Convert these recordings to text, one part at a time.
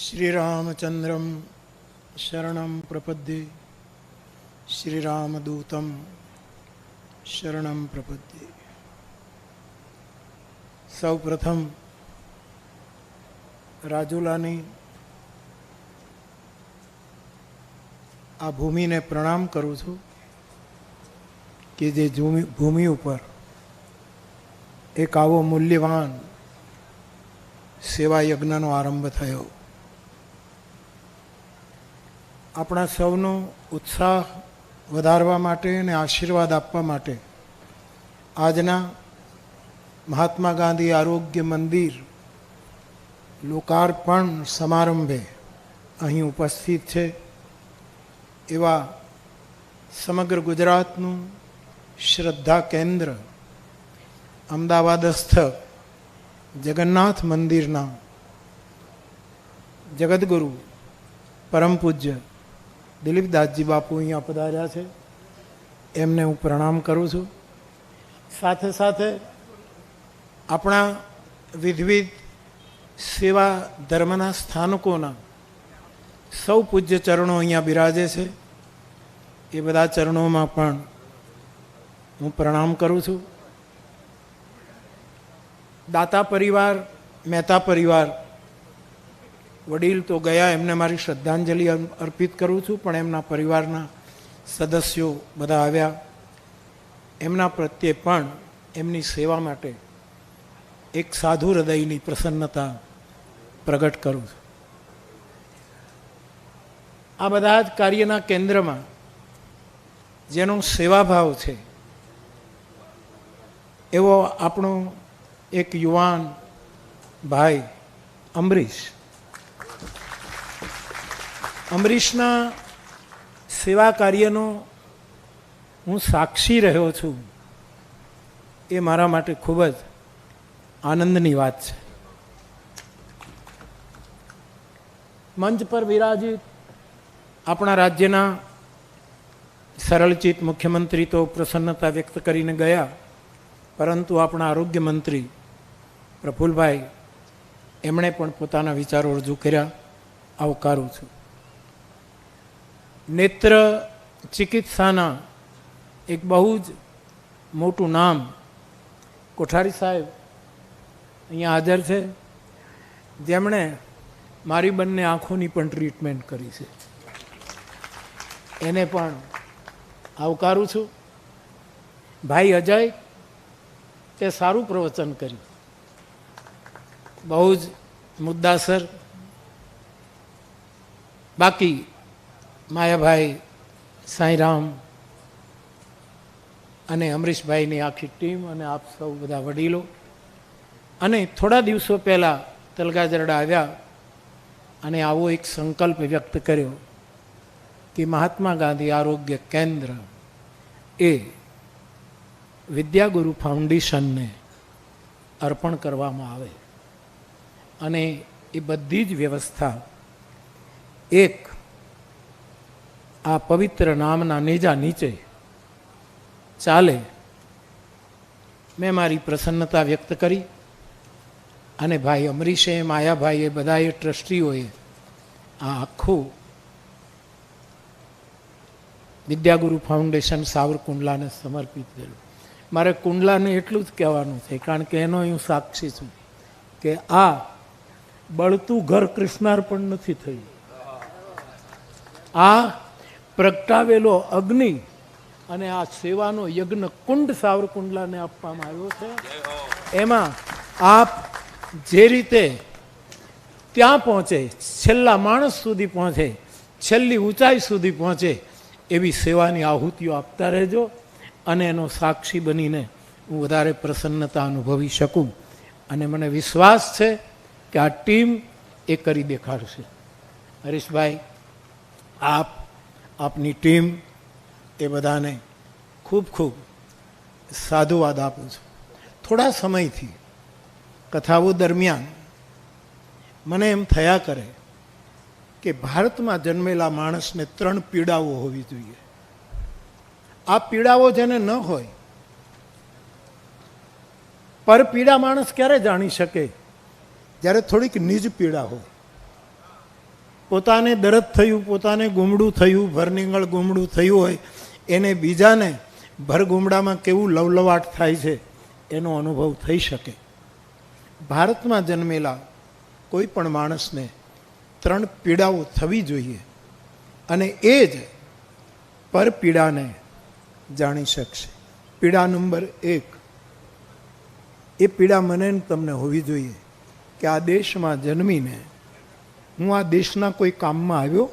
श्रीरामचंद्रं शरणं प्रपद्ये श्रीरामदूतं शरणं प्रपद्ये। सौ प्रथम રાજુલાની આ ભૂમિને પ્રણામ કરું છું કે જે ભૂમિ ઉપર એક આવો મૂલ્યવાન સેવા યજ્ઞનો આરંભ થયો. આપણા સૌનો ઉત્સાહ વધારવા માટે અને આશીર્વાદ આપવા માટે આજના મહાત્મા ગાંધી આરોગ્ય મંદિર લોકાર્પણ સમારંભે અહીં ઉપસ્થિત છે એવા સમગ્ર ગુજરાતનું શ્રદ્ધા કેન્દ્ર અમદાવાદસ્થ જગન્નાથ મંદિરના જગદગુરુ પરમ પૂજ્ય દિલીપદાસજી બાપુ અહીંયા પધાર્યા છે. એમને હું પ્રણામ કરું છું. સાથે સાથે આપણા વિવિધ સેવા ધર્મના સ્થાનકોના સૌ પૂજ્ય ચરણો અહીંયા બિરાજે છે. એ બધા ચરણોમાં પણ હું પ્રણામ કરું છું. દાતા પરિવાર, મહેતા પરિવાર, વડીલ તો ગયા, એમને મારી શ્રદ્ધાંજલિ અર્પિત કરું છું, પણ એમના પરિવારના સદસ્યો બધા આવ્યા, એમના પ્રત્યે પણ એમની સેવા માટે એક સાધુ હૃદયની પ્રસન્નતા પ્રગટ કરું છું. આ બધા જ કાર્યના કેન્દ્રમાં જેનો સેવાભાવ છે એવો આપણો એક યુવાન ભાઈ અમરીશના સેવા કાર્યનો હું સાક્ષી રહ્યો છું. એ મારા માટે ખૂબ જ આનંદની વાત છે. મંચ પર વિરાજિત આપણા રાજ્યના સરળચિત મુખ્યમંત્રી તો પ્રસન્નતા વ્યક્ત કરીને ગયા, પરંતુ આપણા આરોગ્ય મંત્રી પ્રફુલભાઈ એમણે પણ પોતાના વિચારો રજૂ કર્યા. આવકારું છું. નેત્ર ચિકિત્સાના એક બહુ જ મોટું નામ કોઠારી સાહેબ અહીંયા હાજર છે, જેમણે મારી બંને આંખોની પણ ટ્રીટમેન્ટ કરી છે. એને પણ આવકારું છું. ભાઈ અજય, તે સારું પ્રવચન કર્યું, બહુ જ મુદ્દાસર. બાકી માયાભાઈ, સાંઈરામ અને અમરીશભાઈની આખી ટીમ અને આપ સૌ બધા વડીલો, અને થોડા દિવસો પહેલાં તલગાજરડા આવ્યા અને આવો એક સંકલ્પ વ્યક્ત કર્યો કે મહાત્મા ગાંધી આરોગ્ય કેન્દ્ર એ વિદ્યાગુરુ ફાઉન્ડેશનને અર્પણ કરવામાં આવે અને એ બધી જ વ્યવસ્થા એક આ પવિત્ર નામના નેજા નીચે ચાલે. મેં મારી પ્રસન્નતા વ્યક્ત કરી અને ભાઈ અમરીશે, માયાભાઈએ, બધાએ ટ્રસ્ટીઓએ આ આખું વિદ્યાગુરુ ફાઉન્ડેશન સાવરકુંડલાને સમર્પિત કર્યું. મારે કુંડલાને એટલું જ કહેવાનું છે, કારણ કે એનો હું સાક્ષી છું કે આ બળતું ઘર કૃષ્ણાર્પણ નથી થયું. આ પ્રગટાવેલો અગ્નિ અને આ સેવાનો યજ્ઞ કુંડ સાવરકુંડલાને આપવામાં આવ્યો છે. એમાં આપ જે રીતે ત્યાં પહોંચે, છેલ્લા માણસ સુધી પહોંચે, છેલ્લી ઊંચાઈ સુધી પહોંચે, એવી સેવાની આહુતિઓ આપતા રહેજો અને એનો સાક્ષી બનીને હું વધારે પ્રસન્નતા અનુભવી શકું. અને મને વિશ્વાસ છે કે આ ટીમ એ કરી દેખાડશે. હરીશભાઈ, આપની ટીમ, એ બધાને ખૂબ ખૂબ સાધુવાદ આપું છું. થોડા સમયથી કથાઓ દરમિયાન મને એમ થયા કરે કે ભારતમાં જન્મેલા માણસને 3 પીડાઓ હોવી જોઈએ. આ પીડાઓ જેને ન હોય, પર પીડા માણસ ક્યારે જાણી શકે? જ્યારે થોડીક નિજ પીડા હોય. પોતાને દર્દ થયું, પોતાને ગુમડું થયું, ભરનીંગળ ગુમડું થયું હોય, એને બીજાને ભરગુમડામાં કેવું લવલવાટ થાય છે એનો અનુભવ થઈ શકે. ભારતમાં જન્મેલા કોઈ પણ માણસને 3 પીડાઓ થવી જોઈએ અને એ જ પરપીડાને જાણી શકશે. પીડા નંબર 1, એ પીડા મને તમને હોવી જોઈએ કે આ દેશમાં જન્મીને હું આ દેશના કોઈ કામમાં આવ્યો?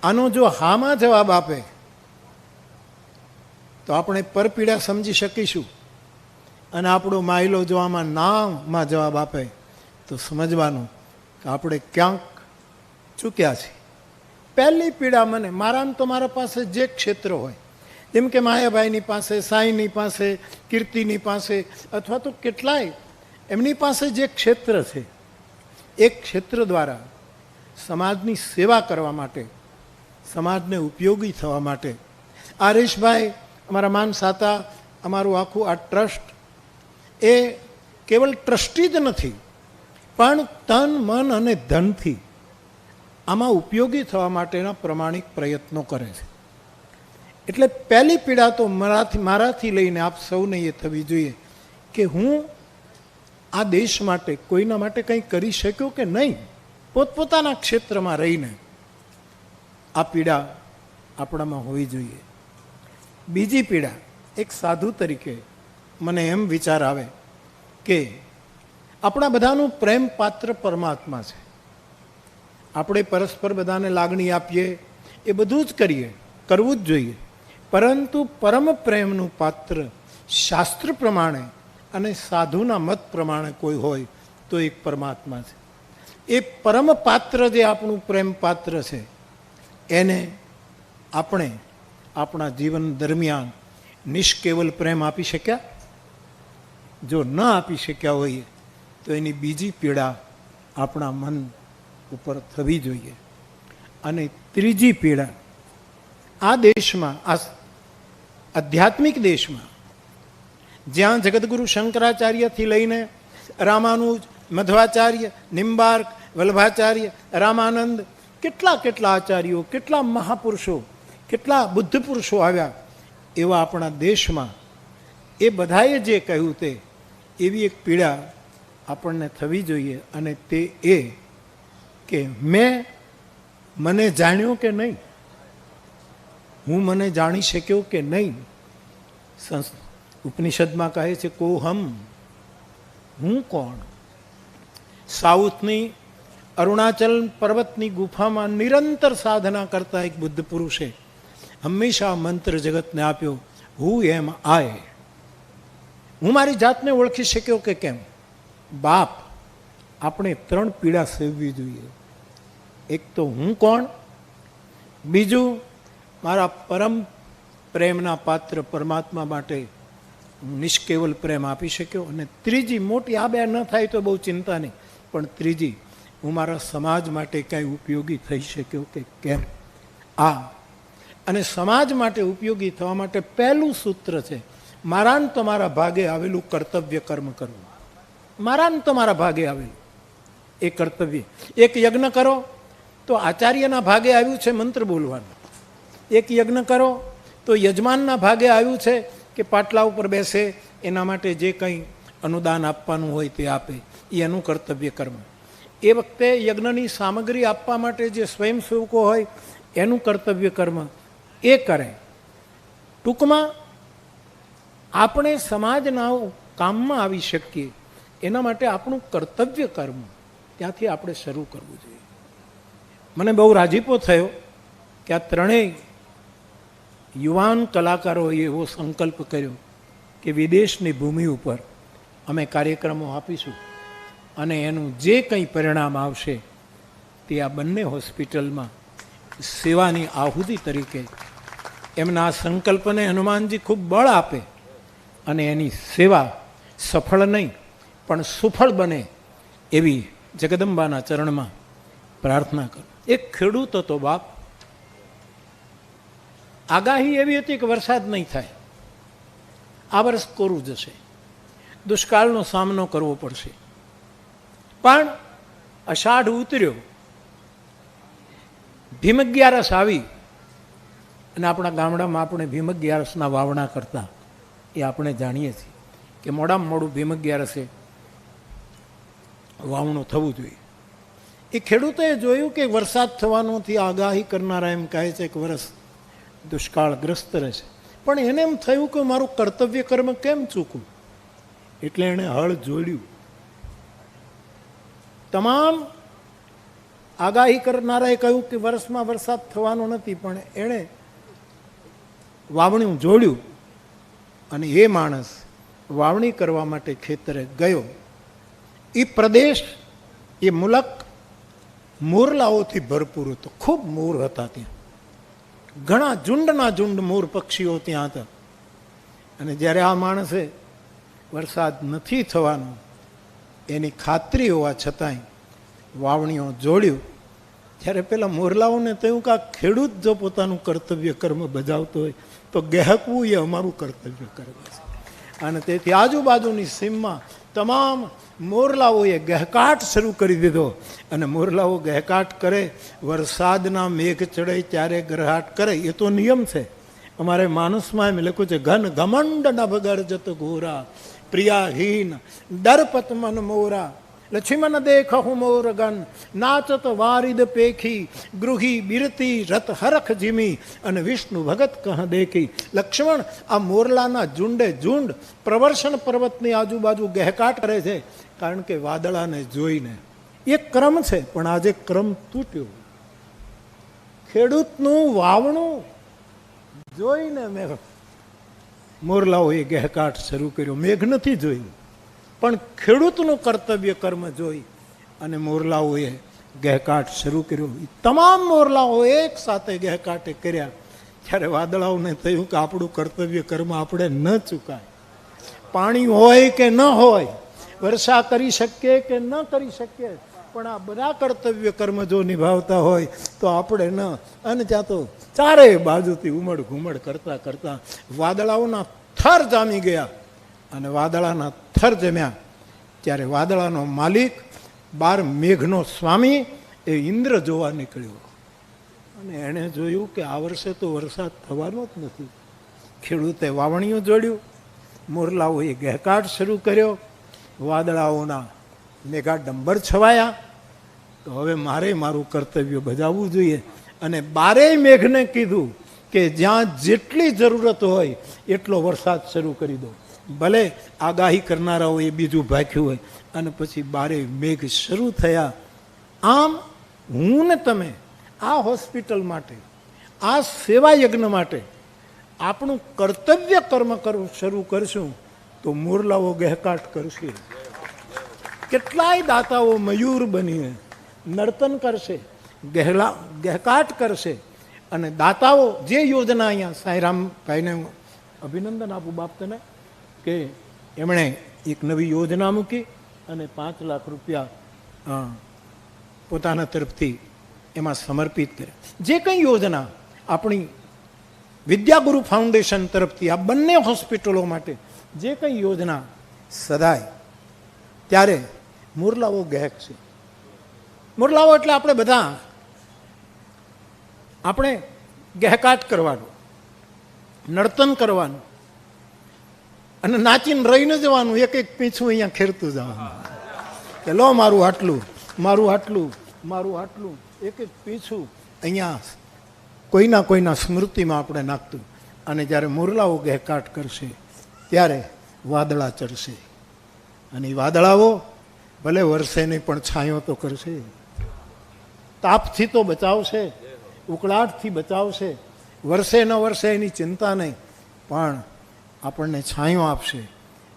આનો જો હામાં જવાબ આપે તો આપણે પરપીડા સમજી શકીશું, અને આપણો માયલો જો આમાં નામાં જવાબ આપે તો સમજવાનું કે આપણે ક્યાંક ચૂક્યા છીએ. પહેલી પીડા મને, મારા તો મારા પાસે જે ક્ષેત્ર હોય, જેમ કે માયાભાઈની પાસે, સાંઈની પાસે, કીર્તિની પાસે, અથવા તો કેટલાય એમની પાસે જે ક્ષેત્ર છે, એ ક્ષેત્ર દ્વારા સમાજની સેવા કરવા માટે, સમાજને ઉપયોગી થવા માટે, આરેશભાઈ અમારા માનસાતા, અમારું આખું આ ટ્રસ્ટ એ કેવલ ટ્રસ્ટી જ નથી, પણ તન, મન અને ધનથી આમાં ઉપયોગી થવા માટેના પ્રમાણિક પ્રયત્નો કરે છે. એટલે પહેલી પીડા તો મારાથી લઈને આપ સૌને એ થવી જોઈએ કે હું આ દેશ માટે, કોઈના માટે કંઈ કરી શક્યો કે નહીં, પોતપોતાના ક્ષેત્રમાં રહીને. આ પીડા આપણામાં હોવી જોઈએ. બીજી પીડા, એક સાધુ તરીકે મને એમ વિચાર આવે કે આપણા બધાનું પ્રેમ પાત્ર પરમાત્મા છે. આપણે પરસ્પર બધાને લાગણી આપીએ, એ બધું જ કરીએ, કરવું જ જોઈએ, પરંતુ પરમ પ્રેમનું પાત્ર શાસ્ત્ર પ્રમાણે અને સાધુના મત પ્રમાણે કોઈ હોય તો એક પરમાત્મા છે. એ પરમ પાત્ર જે આપણું પ્રેમ પાત્ર છે, એને આપણે આપણા જીવન દરમિયાન નિષ્કેવલ પ્રેમ આપી શક્યા? જો ન આપી શક્યા હોઈએ તો એની બીજી પીડા આપણા મન ઉપર થવી જોઈએ. અને ત્રીજી પીડા, આ દેશમાં, આ આધ્યાત્મિક દેશમાં, જ્યાં જગદગુરુ શંકરાચાર્યથી લઈને રામાનુજ, મધ્વાચાર્ય, નિમ્બાર્ક, વલ્ભાચાર્ય, રામાનંદ, કેટલા કેટલા આચાર્યો, કેટલા મહાપુરુષો, કેટલા બુદ્ધ પુરુષો આવ્યા, એવા આપણા દેશમાં એ બધાએ જે કહ્યું તે એવી એક પીડા આપણને થવી જોઈએ. અને તે એ કે મને જાણ્યો કે નહીં, હું મને જાણી શક્યો કે નહીં. ઉપનિષદમાં કહે છે કોહમ, હું કોણ? સાઉથની અરુણાચલ પર્વતની ગુફામાં નિરંતર સાધના કરતા એક બુદ્ધ પુરુષે હંમેશા મંત્ર જગતને આપ્યો, હુ એમ આય. હું મારી જાતને ઓળખી શક્યો કે કેમ? બાપ, આપણે 3 પીડા સેવવી જોઈએ. એક તો હું કોણ, બીજું મારા પરમ પ્રેમના પાત્ર પરમાત્મા માટે નિષ્કેવલ પ્રેમ આપી શક્યો, અને ત્રીજી મોટી, આ બે ન થાય તો બહુ ચિંતા નહીં, પણ ત્રીજી, હું મારા સમાજ માટે કાંઈ ઉપયોગી થઈ શક્યો કે કેમ? આ અને સમાજ માટે ઉપયોગી થવા માટે પહેલું સૂત્ર છે, મારા ને તમારા ભાગે આવેલું કર્તવ્ય કર્મ કરવું. મારા ને તમારા ભાગે આવેલું એ કર્તવ્ય. એક યજ્ઞ કરો તો આચાર્યના ભાગે આવ્યું છે મંત્ર બોલવાનું. એક યજ્ઞ કરો તો યજમાનના ભાગે આવ્યું છે કે પાટલા ઉપર બેસે, એના માટે જે કંઈ અનુદાન આપવાનું હોય તે આપે, એ એનું કર્તવ્ય કર્મ. એ વખતે યજ્ઞની સામગ્રી આપવા માટે જે સ્વયંસેવકો હોય એનું કર્તવ્ય કર્મ એ કરે. ટૂંકમાં આપણે સમાજના કામમાં આવી શકીએ એના માટે આપણું કર્તવ્ય કર્મ ત્યાંથી આપણે શરૂ કરવું જોઈએ. મને બહુ રાજીપો થયો કે આ ત્રણેય યુવાન કલાકારોએ એવો સંકલ્પ કર્યો કે વિદેશની ભૂમિ ઉપર અમે કાર્યક્રમો આપીશું અને એનું જે કંઈ પરિણામ આવશે તે આ બંને હોસ્પિટલમાં સેવાની આહુતિ તરીકે એમના આ સંકલ્પને હનુમાનજી ખૂબ બળ આપે અને એની સેવા સફળ નહીં પણ સુફળ બને એવી જગદંબાના ચરણમાં પ્રાર્થના કરું. એક ખેડૂત હતો બાપ. આગાહી એવી હતી કે વરસાદ નહીં થાય, આ વર્ષ કોરું જશે, દુષ્કાળનો સામનો કરવો પડશે. પણ અષાઢ ઉતર્યો, ભીમ અગિયારસ આવી, અને આપણા ગામડામાં આપણે ભીમ અગિયારસના વાવણા કરતા એ આપણે જાણીએ છીએ કે મોડામાં મોડું ભીમ અગિયારસે વાવણું થવું જોઈએ. એ ખેડૂતોએ જોયું કે વરસાદ થવાનોથી આગાહી કરનારા એમ કહે છે કે વરસ દુષ્કાળગ્રસ્ત રહેશે, પણ એને એમ થયું કે મારું કર્તવ્ય કર્મ કેમ ચૂકવું, એટલે એણે હળ જોડ્યું. તમામ આગાહી કરનારાએ કહ્યું કે વર્ષમાં વરસાદ થવાનો નથી, પણ એણે વાવણું જોડ્યું અને એ માણસ વાવણી કરવા માટે ખેતરે ગયો. એ પ્રદેશ, એ મુલક મોરલાઓથી ભરપૂર હતો, ખૂબ મોર હતા ત્યાં, ઘણા ઝુંડના ઝુંડ મોર પક્ષીઓ ત્યાં હતા. અને જ્યારે આ માણસે વરસાદ નથી થવાનો એની ખાતરી હોવા છતાંય વાવણીઓ જોડ્યું, ત્યારે પેલા મોરલાઓને થયું કે આ ખેડૂત જો પોતાનું કર્તવ્ય કર્મ બજાવતો હોય તો ગહેકવું એ અમારું કર્તવ્ય કર્મ છે. અને તેથી આજુબાજુની સીમમાં તમામ મોરલાઓએ ગહેકાટ શરૂ કરી દીધો. અને મોરલાઓ ગહેકાટ કરે, વરસાદના મેઘ ચડે ત્યારે ગરહાટ કરે, એ તો નિયમ છે. અમારે માનસમાં એમ લખ્યું છે, ઘન ઘમંડ નભગર જત ઘોરા પ્રિયાહીન ડરપત મન મોરા લક્ષ્મણ દેખહુ મોરગન નાચત વારિદ પેખી ગૃહી બિરતી રત હરખ જીમી અને વિષ્ણુ ભગત કહ દેખી. લક્ષ્મણ આ મોરલાના ઝુંડે ઝુંડ પ્રવર્ષણ પર્વતની આજુબાજુ ગહેકાટ કરે છે, કારણ કે વાદળાને જોઈને. એ ક્રમ છે, પણ આજે ક્રમ તૂટ્યો. ખેડૂતનું વાવણું જોઈને મેઘ મોરલાઓએ ગહેકાટ શરૂ કર્યો. મેઘ નથી જોયું, પણ ખેડૂતનું કર્તવ્ય કર્મ જોઈ અને મોરલાઓએ ગહેકાટ શરૂ કર્યો. તમામ મોરલાઓ એક સાથે ગહેકાટે કર્યા. ત્યારે વાદળાઓને થયું કે આપણું કર્તવ્ય કર્મ આપણે ન ચૂકાય. પાણી હોય કે ન હોય, વર્ષા કરી શકીએ કે ન કરી શકીએ, પણ આ બધા કર્તવ્ય કર્મ જો નિભાવતા હોય તો આપણે ન. અને ત્યાં તો ચારે બાજુથી ઉમડ ઘુમડ કરતા કરતા વાદળાઓના થર જામી ગયા. અને વાદળાના થર જમ્યા ત્યારે વાદળાનો માલિક, 12 મેઘનો સ્વામી, એ ઇન્દ્ર જોવા નીકળ્યો. અને એણે જોયું કે આ વર્ષે તો વરસાદ થવાનો જ નથી. ખેડૂતે વાવણીઓ જોડ્યું, મોરલાઓએ ગહેકાટ શરૂ કર્યો, વાદળાઓના મેઘા ડંબર છવાયા. તો હવે મારે મારું કર્તવ્ય બજાવવું જોઈએ. અને 12 મેઘને કીધું કે જ્યાં જેટલી જરૂરત હોય એટલો વરસાદ શરૂ કરી દો. ભલે આગાહી કરનારાઓએ બીજું ભાખ્યું હોય. અને પછી 12 મેઘ શરૂ થયા. આમ હું ને તમે આ હોસ્પિટલ માટે, આ સેવા યજ્ઞ માટે આપણું કર્તવ્ય કર્મ કરવું શરૂ કરશું તો મોરલાઓ ગહેકાટ કરશે. કેટલાય દાતાઓ મયુર બનીને નર્તન કરશે, ગહેકાટ કરશે. અને દાતાઓ જે યોજના, અહીંયા સાંઈરામભાઈને અભિનંદન આપું બાપતને કે એમણે એક નવી યોજના મૂકી અને 5 લાખ રૂપિયા પોતાના તરફથી એમાં સમર્પિત કર્યા. જે કંઈ યોજના આપણી વિદ્યાગુરુ ફાઉન્ડેશન તરફથી આ બંને હોસ્પિટલો માટે જે કંઈ યોજના સદાય, ત્યારે મોરલાઓ ગહેક છે. મોરલાઓ એટલે આપણે બધા, આપણે ગહેકાટ કરવાનું, નર્તન કરવાનું અને નાચીને રહીને જવાનું. એક એક પીછું અહીંયા ખેરતું જવાનું કે લો મારું આટલું, મારું આટલું, મારું આટલું, એક એક પીછું અહીંયા કોઈના સ્મૃતિમાં આપણે નાખતું. અને જ્યારે મોરલાઓ ગહેકાટ કરશે ત્યારે વાદળા ચડશે. અને એ વાદળાઓ ભલે વરસે નહીં પણ છાંયો તો કરશે, તાપથી તો બચાવશે, ઉકળાટથી બચાવશે. વર્ષે ન વર્ષે એની ચિંતા નહીં, પણ આપણને છાંયો આપશે.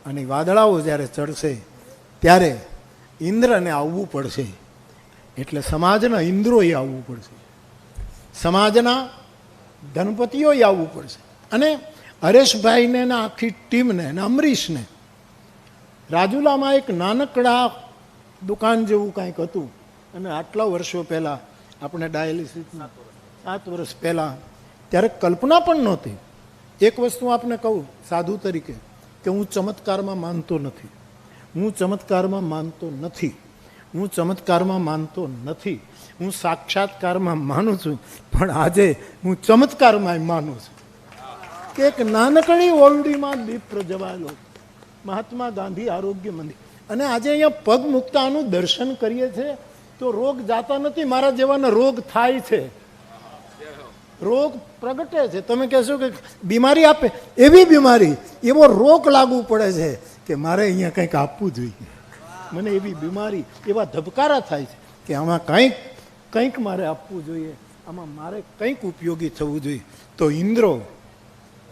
અને વાદળાઓ જ્યારે ચડશે ત્યારે ઇન્દ્રને આવવું પડશે. એટલે સમાજના ઇન્દ્રોએ આવવું પડશે, સમાજના ગણપતિઓએ આવવું પડશે. અને હરેશભાઈને ને આખી ટીમને ને અમરીશને રાજુલામાં એક નાનકડા દુકાન જેવું કાંઈક હતું. અને આટલા વર્ષો પહેલાં આપણે ડાયાલિસિસના 7 વર્ષ પહેલાં, ત્યારે કલ્પના પણ નહોતી. એક વસ્તુ આપને કહું સાધુ તરીકે કે હું ચમત્કારમાં માનતો નથી, હું ચમત્કારમાં માનતો નથી. હું ચમત્કારમાં માનતો નથી, હું સાક્ષાત્કારમાં માનું છું, પણ આજે હું ચમત્કારમાં માનું છું કે એક નાનકડી ઓરડીમાં દીપ પ્રજવાયેલો મહાત્મા ગાંધી આરોગ્ય મંદિર, અને આજે અહીંયા પગ મૂકતાનું દર્શન કરીએ છીએ તો રોગ જાતા નથી, મારા જેવાના રોગ થાય છે, રોગ પ્રગટે છે. તમે કહેશો કે બીમારી આપે, એવી બીમારી, એવો રોગ લાગુ પડે છે કે મારે અહીંયા કંઈક આપવું જોઈએ. મને એવી બીમારી, એવા ધબકારા થાય છે કે આમાં કંઈક મારે આપવું જોઈએ, આમાં મારે કંઈક ઉપયોગી થવું જોઈએ. તો ઇન્દ્રો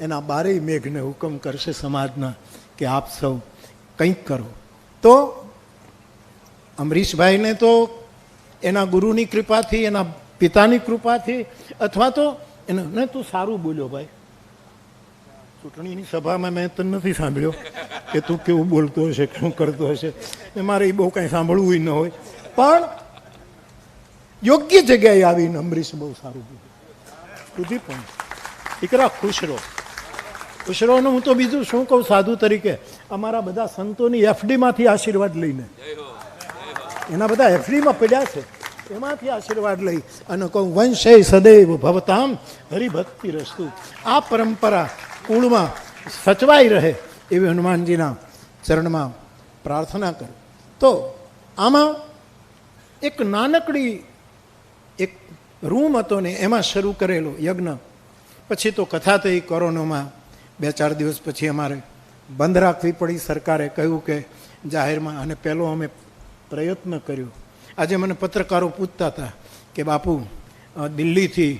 એના 12 મેઘને હુકમ કરશે સમાજના કે આપ સૌ કંઈક કરો. તો અમરીશભાઈને તો એના ગુરુની કૃપાથી, એના પિતાની કૃપાથી, અથવા તો એને તું સારું બોલ્યો ભાઈ, ચૂંટણીની સભામાં મેં તને નથી સાંભળ્યો કે તું કેવું બોલતો હશે, શું કરતો હશે, મારે એ બહુ કાંઈ સાંભળવું ન હોય, પણ યોગ્ય જગ્યાએ આવીને અમરીશ બહુ સારું બોલ્યો. સુધી પણ દીકરા ખુશ રહો, ખુશ રહો. હું તો બીજું શું કહું, સાધુ તરીકે અમારા બધા સંતોની એફડીમાંથી આશીર્વાદ લઈને, એના બધા એફડીમાં પડ્યા છે, એમાંથી આશીર્વાદ લઈ અને કહું વંશે સદૈવ ભવતામ હરિભક્તિ રસ્તુ. આ પરંપરા કુળમાં સચવાઈ રહે એવી હનુમાનજીના ચરણમાં પ્રાર્થના કરું. તો આમાં એક નાનકડી એક રૂમ હતો ને એમાં શરૂ કરેલો યજ્ઞ. પછી તો કથા થઈ કોરોનામાં 2-4 દિવસ પછી અમારે બંધ રાખવી પડી. સરકારે કહ્યું કે જાહેરમાં, અને પહેલો અમે પ્રયત્ન કર્યો. આજે મને પત્રકારો પૂછતા હતા કે બાપુ દિલ્હીથી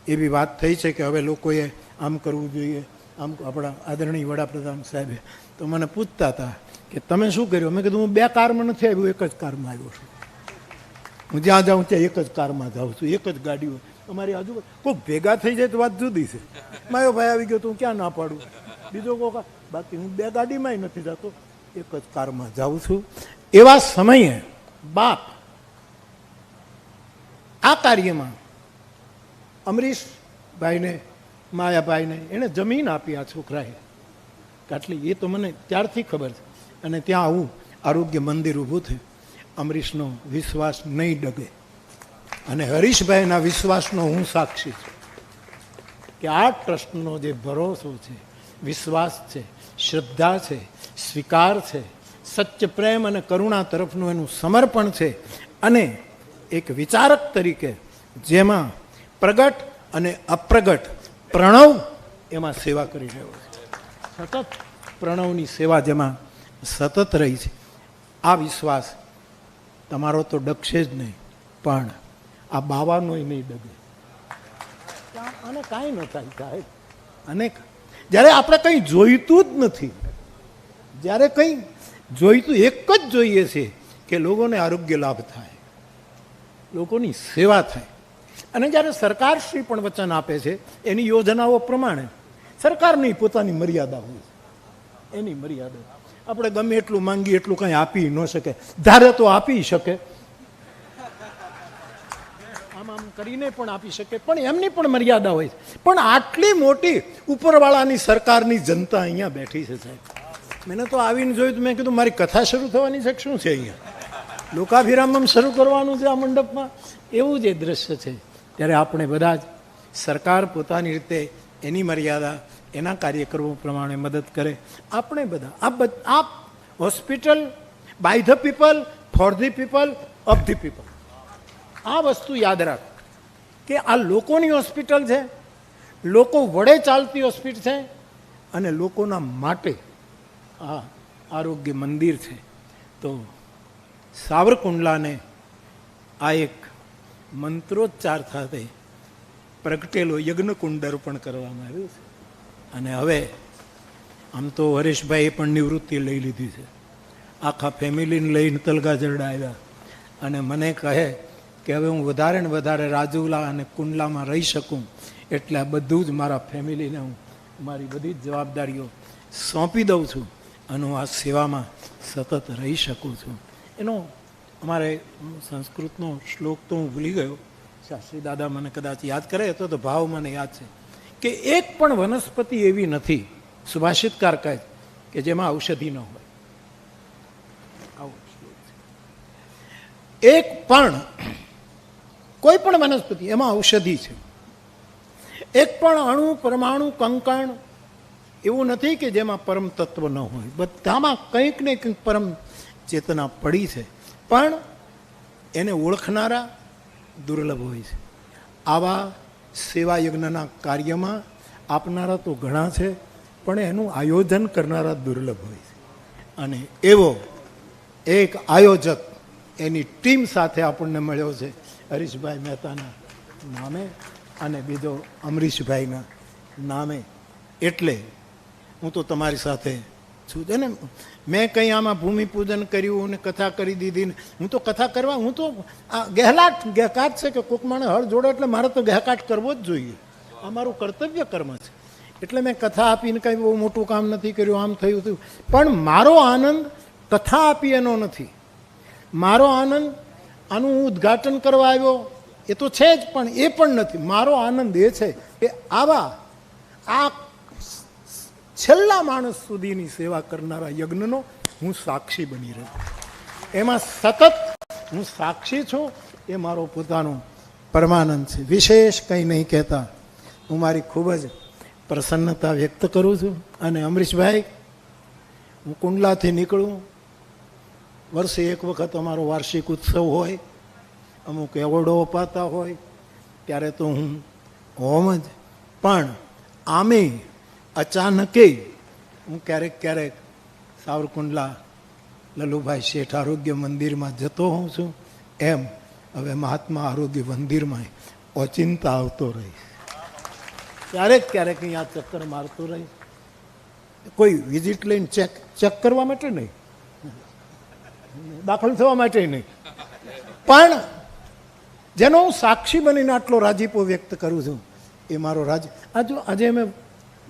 એવી વાત થઈ છે કે હવે લોકોએ આમ કરવું જોઈએ, આમ આપણા આદરણીય વડાપ્રધાન સાહેબે તો મને પૂછતા હતા કે તમે શું કર્યું. મેં કીધું હું 2 કારમાં નથી આવ્યો, એક જ કારમાં આવ્યો છું. હું જ્યાં જાઉં ત્યાં એક જ કારમાં જાઉં છું, એક જ ગાડી હોય. અમારી આજુબાજુ કોઈ ભેગા થઈ જાય તો વાત જુદી છે. મારો ભાઈ આવી ગયો તો હું ક્યાં ના પાડું, બીજો કોઈ, બાકી હું 2 ગાડીમાંય નથી જતો, એક જ કારમાં જાઉં છું. એવા સમયે બાપ આ કાર્યમાં અમરીશભાઈને, માયાભાઈને એણે જમીન આપી આ છોકરાએ કાટલી, એ તો મને ત્યારથી ખબર છે. અને ત્યાં આવું આરોગ્ય મંદિર ઊભું થયું. અમરીશનો વિશ્વાસ નહીં ડગે, અને હરીશભાઈના વિશ્વાસનો હું સાક્ષી છું કે આ ટ્રસ્ટનો જે ભરોસો છે, વિશ્વાસ છે, શ્રદ્ધા છે, સ્વીકાર છે, સચ્ચ પ્રેમ અને કરુણા તરફનું એનું સમર્પણ છે, અને એક વિચારક તરીકે જેમાં પ્રગટ અને અપ્રગટ પ્રણવ એમાં સેવા કરી રહ્યો છે, સતત પ્રણવની સેવા જેમાં સતત રહી છે. આ વિશ્વાસ તમારો તો ડગશે જ નહીં, પણ આ બાવાનોય નહીં ડગે. અને કાંઈ ન થાય સાહેબ. અને જ્યારે આપણે કંઈ જોઈતું જ નથી, જ્યારે કંઈ જોઈતું એક જ જોઈએ છે કે લોકોને આરોગ્ય લાભ થાય, લોકોની સેવા થાય. અને જ્યારે સરકારશ્રી પણ વચન આપે છે એની યોજનાઓ પ્રમાણે, સરકારની પોતાની મર્યાદા હોય છે, એની મર્યાદા. આપણે ગમે એટલું માંગીએ એટલું કંઈ આપી ન શકે, ધારે તો આપી શકે, આમ કરીને પણ આપી શકે, પણ એમની પણ મર્યાદા હોય છે. પણ આટલી મોટી ઉપરવાળાની સરકારની જનતા અહીંયા બેઠી છે સાહેબ. મેં તો આવીને જોયું તો મેં કીધું મારી કથા શરૂ થવાની છે, શું છે અહીંયા લોકાભિરામમ શરૂ કરવાનું છે આ મંડપમાં, એવું જ એ દ્રશ્ય છે. ત્યારે આપણે બધા જ, સરકાર પોતાની રીતે એની મર્યાદા, એના કાર્યક્રમો પ્રમાણે મદદ કરે. આપણે બધા આ hospital by the people, for the people, of the people. આ વસ્તુ યાદ રાખ કે આ લોકોની હોસ્પિટલ છે, લોકો વડે ચાલતી હોસ્પિટલ છે, અને લોકોના માટે આ આરોગ્ય મંદિર છે. તો સાવરકુંડલાને આ એક મંત્રોચ્ચાર સાથે પ્રગટેલો યજ્ઞકુંડ અર્પણ કરવામાં આવ્યું છે. અને હવે આમ તો હરેશભાઈએ પણ નિવૃત્તિ લઈ લીધી છે, આખા ફેમિલીને લઈને તલગા જરડા આવ્યા, અને મને કહે કે હવે હું વધારે ને વધારે રાજુલા અને કુંડલામાં રહી શકું, એટલે આ બધું જ મારા ફેમિલીને હું મારી બધી જ જવાબદારીઓ સોંપી દઉં છું, અને હું આ સેવામાં સતત રહી શકું છું. એનો અમારે સંસ્કૃતનો શ્લોક તો હું ભૂલી ગયો, શાસ્ત્રી દાદા મને કદાચ યાદ કરે તો ભાવ મને યાદ છે કે એક પણ વનસ્પતિ એવી નથી, સુભાષિતકાર કહે કે જેમાં ઔષધિ ન હોય. આવો શ્લોક છે. એક પણ કોઈ પણ વનસ્પતિ એમાં ઔષધિ છે. એક પણ અણુ, પરમાણુ, કંકણ એવું નથી કે જેમાં પરમ તત્વ ન હોય. બધામાં કંઈક ને કંઈક પરમ ચેતના પડી છે, પણ એને ઓળખનારા દુર્લભ હોય છે. આવા સેવા યજ્ઞના કાર્યમાં આપનારા તો ઘણા છે, પણ એનું આયોજન કરનારા દુર્લભ હોય છે. અને એવો એક આયોજક એની ટીમ સાથે આપણને મળ્યો છે હરીશભાઈ મહેતાના નામે અને બીજો અમરીશભાઈના નામે. એટલે હું તો તમારી સાથે છું. છે ને, મેં કંઈ આમાં ભૂમિપૂજન કર્યું અને કથા કરી દીધી ને હું તો કથા કરવા, હું તો આ ગહેકાટ છે કે કોક માણે હળ જોડે એટલે મારે તો ગહેકાટ કરવો જ જોઈએ. આ મારું કર્તવ્ય કર્મ છે. એટલે મેં કથા આપીને કંઈ બહુ મોટું કામ નથી કર્યું, આમ થયું થયું. પણ મારો આનંદ કથા આપી એનો નથી. મારો આનંદ આનું હું ઉદ્ઘાટન કરવા આવ્યો એ તો છે જ, પણ એ પણ નથી. મારો આનંદ એ છે કે આ છેલ્લા માણસ સુધીની સેવા કરનારા યજ્ઞનો હું સાક્ષી બની રહ્યો. એમાં સતત હું સાક્ષી છું. એ મારો પોતાનો પરમાનંદ છે. વિશેષ કંઈ નહીં કહેતા હું મારી ખૂબ જ પ્રસન્નતા વ્યક્ત કરું છું. અને અમરીશભાઈ, હું કુંડલાથી નીકળું, વર્ષે એક વખત અમારો વાર્ષિક ઉત્સવ હોય, અમુક એવોર્ડો અપાતા હોય, ત્યારે તો હું હોમ જ. પણ આમે અચાનકે હું ક્યારેક સાવરકુંડલા લલુભાઈ શેઠ આરોગ્ય મંદિરમાં જતો હોઉં છું. એમ હવે મહાત્મા આરોગ્ય મંદિરમાં ઓચિંતા આવતો રહીશ. ક્યારેક અહીંયા ચક્કર મારતો રહીશ. કોઈ વિઝિટ લઈને ચેક કરવા માટે નહીં, દાખલ થવા માટે નહીં, પણ જેનો હું સાક્ષી બનીને આટલો રાજીપો વ્યક્ત કરું છું એ મારો આજે અમે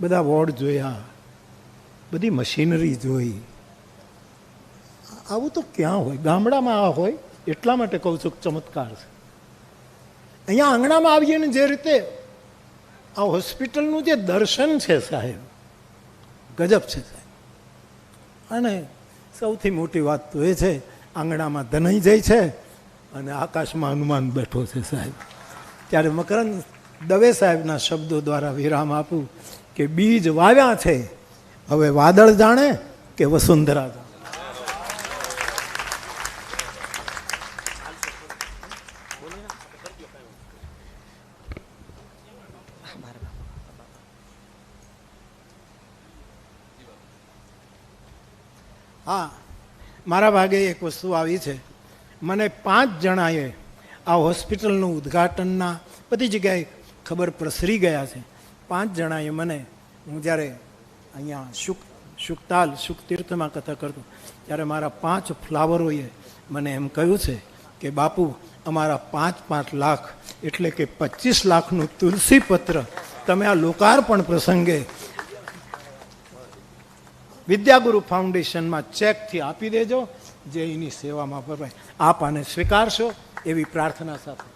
બધા વોર્ડ જોયા, બધી મશીનરી જોઈ. આવું તો ક્યાં હોય? ગામડામાં આ હોય. એટલા માટે કહું છું ચમત્કાર છે. અહીંયા આંગણામાં આવીએ ને જે રીતે આ હોસ્પિટલનું જે દર્શન છે સાહેબ, ગજબ છે સાહેબ. અને સૌથી મોટી વાત તો એ છે, આંગણામાં ધનંજય છે અને આકાશમાં હનુમાન બેઠો છે સાહેબ. ત્યારે મકરંદ દવે સાહેબના શબ્દો દ્વારા વિરામ આપું કે બીજ વાવ્યા છે, હવે વાદળ જાણે કે વસુંધરા જાણે. હા, મારા ભાગે એક વસ્તુ આવી છે. મને 5 જણાએ આ હોસ્પિટલનું ઉદ્ઘાટનના બધી જગ્યાએ ખબર પ્રસરી ગયા છે. 5 જણાએ મને, હું જ્યારે અહીંયા શુકતીર્થમાં કથા કરતો ત્યારે મારા 5 ફ્લાવરોએ મને એમ કહ્યું છે કે બાપુ, અમારા 5 લાખ એટલે કે 25 લાખનું તુલસી પત્ર તમે આ લોકાર્પણ પ્રસંગે વિદ્યાગુરુ ફાઉન્ડેશનમાં ચેકથી આપી દેજો, જે એની સેવામાં વપરાય. આપ આને સ્વીકારશો એવી પ્રાર્થના સાથે